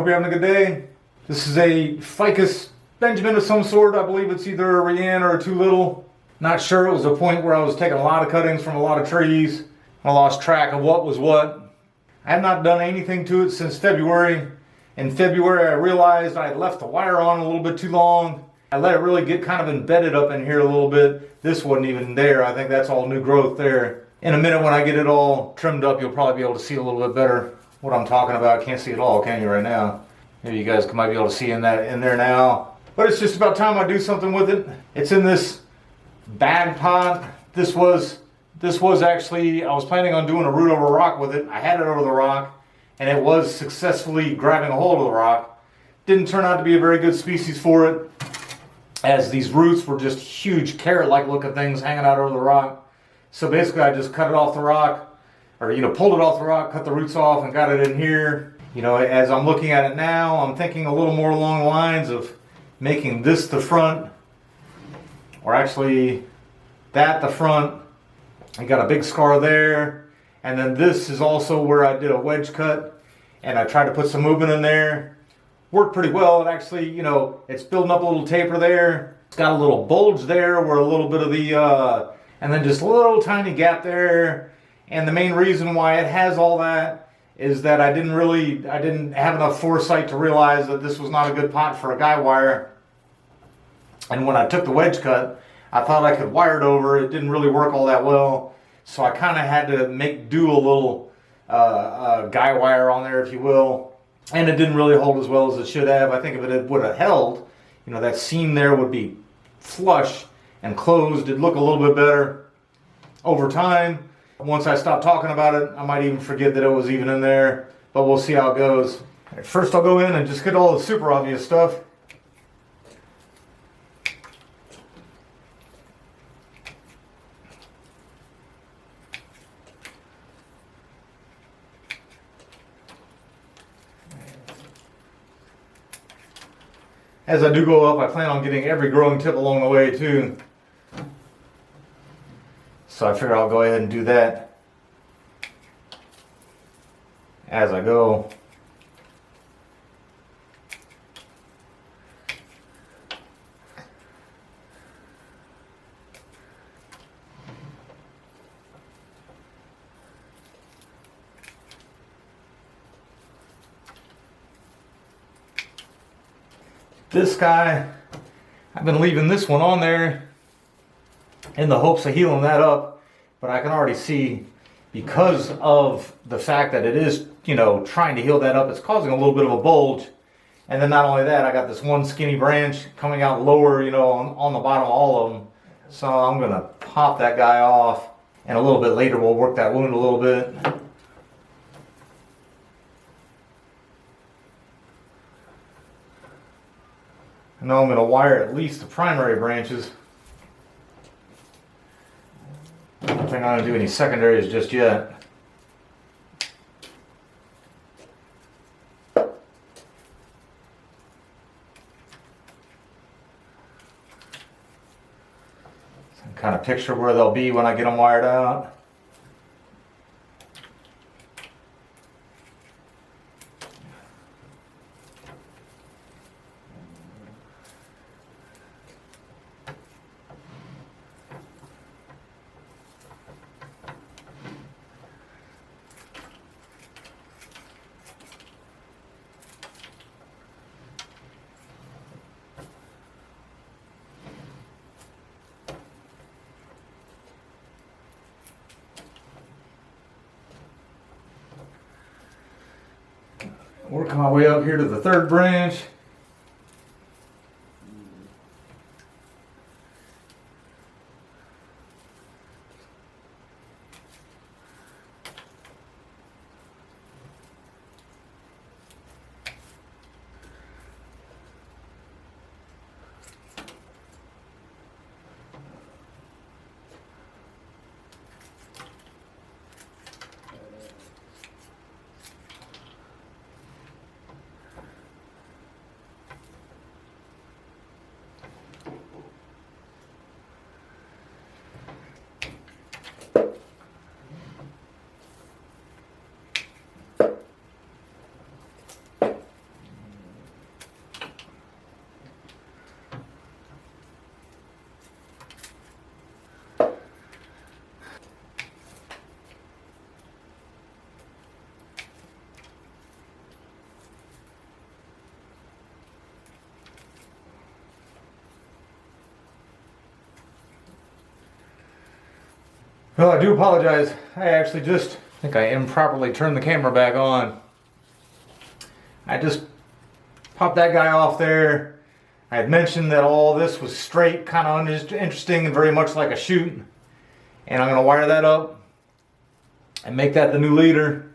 Hope you're having a good day. This is a Ficus Benjamin of some sort. I believe it's either a Rianne or a too little. Not sure. It was a point where I was taking a lot of cuttings from a lot of trees. I lost track of what was what. I have not done anything to it since February. In February, I realized I had left the wire on a little bit too long. I let it really get kind of embedded up in here a little bit. This wasn't even there. I think that's all new growth there. In a minute, when I get it all trimmed up, you'll probably be able to see a little bit better what I'm talking about. Can't see it all, can you, right now? Maybe you guys might be able to see in there now. But it's just about time I do something with it. It's in this bag pot. This was actually, I was planning on doing a root over rock with it. I had it over the rock, and it was successfully grabbing a hold of the rock. Didn't turn out to be a very good species for it, as these roots were just huge carrot-like looking things hanging out over the rock. So basically I just cut it off the rock, or pulled it off the rock, cut the roots off, and got it in here. As I'm looking at it now, I'm thinking a little more along the lines of making this the front, or actually that the front. I got a big scar there, and then this is also where I did a wedge cut, and I tried to put some movement in there. Worked pretty well. It actually, it's building up a little taper there. It's got a little bulge there where a little bit of the, and then just a little tiny gap there. And the main reason why it has all that is that I didn't have enough foresight to realize that this was not a good pot for a guy wire. And when I took the wedge cut, I thought I could wire it over. It didn't really work all that well. So I kind of had to do a little guy wire on there, if you will. And it didn't really hold as well as it should have. I think if it would have held, that seam there would be flush and closed. It'd look a little bit better over time. Once I stop talking about it, I might even forget that it was even in there. But we'll see how it goes. First I'll go in and just get all the super obvious stuff. As I do go up, I plan on getting every growing tip along the way too. So I figure I'll go ahead and do that as I go. This guy, I've been leaving this one on there in the hopes of healing that up, but I can already see, because of the fact that it is, trying to heal that up, it's causing a little bit of a bulge. And then not only that, I got this one skinny branch coming out lower, on the bottom of all of them. So I'm gonna pop that guy off, and a little bit later we'll work that wound a little bit. And now I'm going to wire at least the primary branches. I don't think I'm going to do any secondaries just yet. Kind of picture where they'll be when I get them wired out. Working my way up here to the third branch. Well, I do apologize. I actually just think I improperly turned the camera back on. I just popped that guy off there. I had mentioned that all this was straight, kind of interesting and very much like a chute. And I'm going to wire that up and make that the new leader.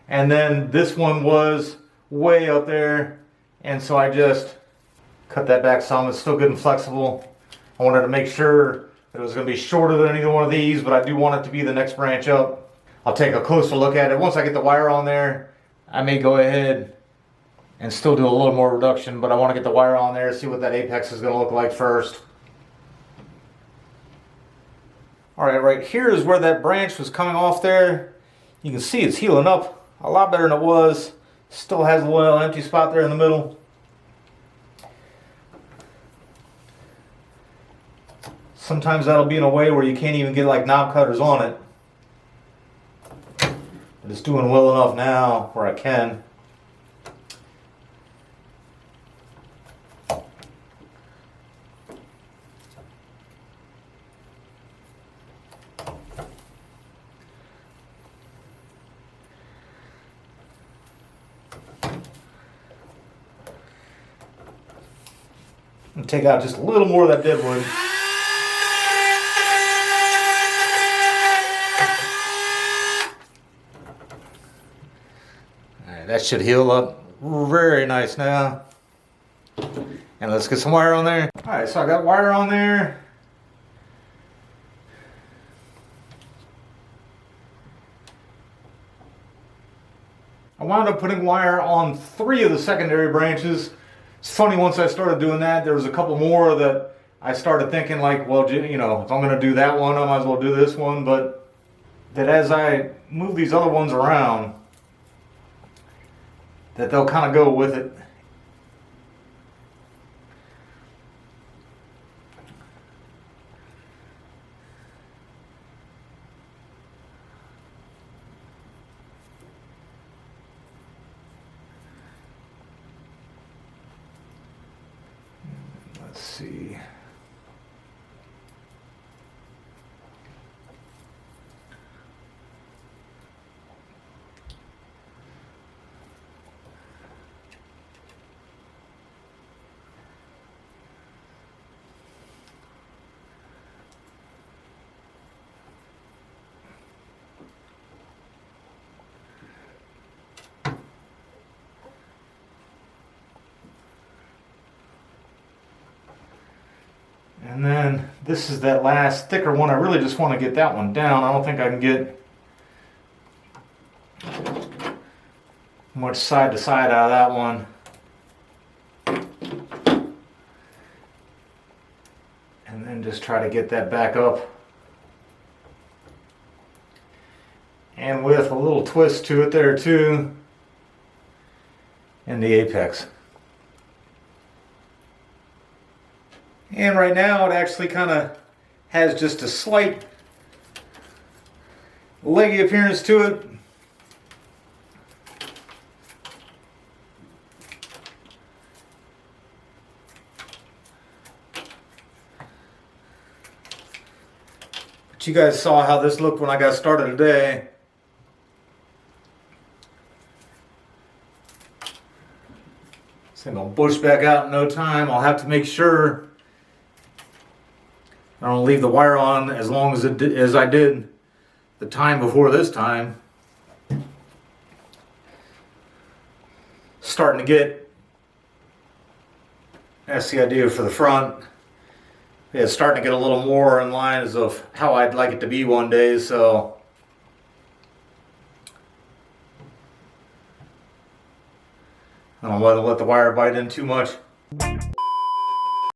And then this one was way up there. And so I just cut that back some. It's still good and flexible. I wanted to make sure that it was going to be shorter than either one of these, but I do want it to be the next branch up. I'll take a closer look at it. Once I get the wire on there, I may go ahead and still do a little more reduction, but I want to get the wire on there, see what that apex is going to look like first. Alright, right here is where that branch was coming off there. You can see it's healing up a lot better than it was. Still has a little empty spot there in the middle. Sometimes that'll be in a way where you can't even get like knob cutters on it. But it's doing well enough now where I can. And take out just a little more of that dead wood. Alright, that should heal up very nice now. And let's get some wire on there. Alright, so I got wire on there. I wound up putting wire on 3 of the secondary branches. It's funny, once I started doing that, there was a couple more that I started thinking like, well, you know, if I'm going to do that one, I might as well do this one. But that as I move these other ones around, that they'll kind of go with it. Let's see. And then this is that last thicker one. I really just want to get that one down. I don't think I can get much side to side out of that one. And then just try to get that back up. And with a little twist to it there too. And the apex. And right now it actually kind of has just a slight leggy appearance to it. But you guys saw how this looked when I got started today. It's gonna bush back out in no time. I'll have to make sure I don't leave the wire on as long as I did the time before this time. Starting to get, that's the idea for the front. It's starting to get a little more in line as of how I'd like it to be one day, so. I don't want to let the wire bite in too much.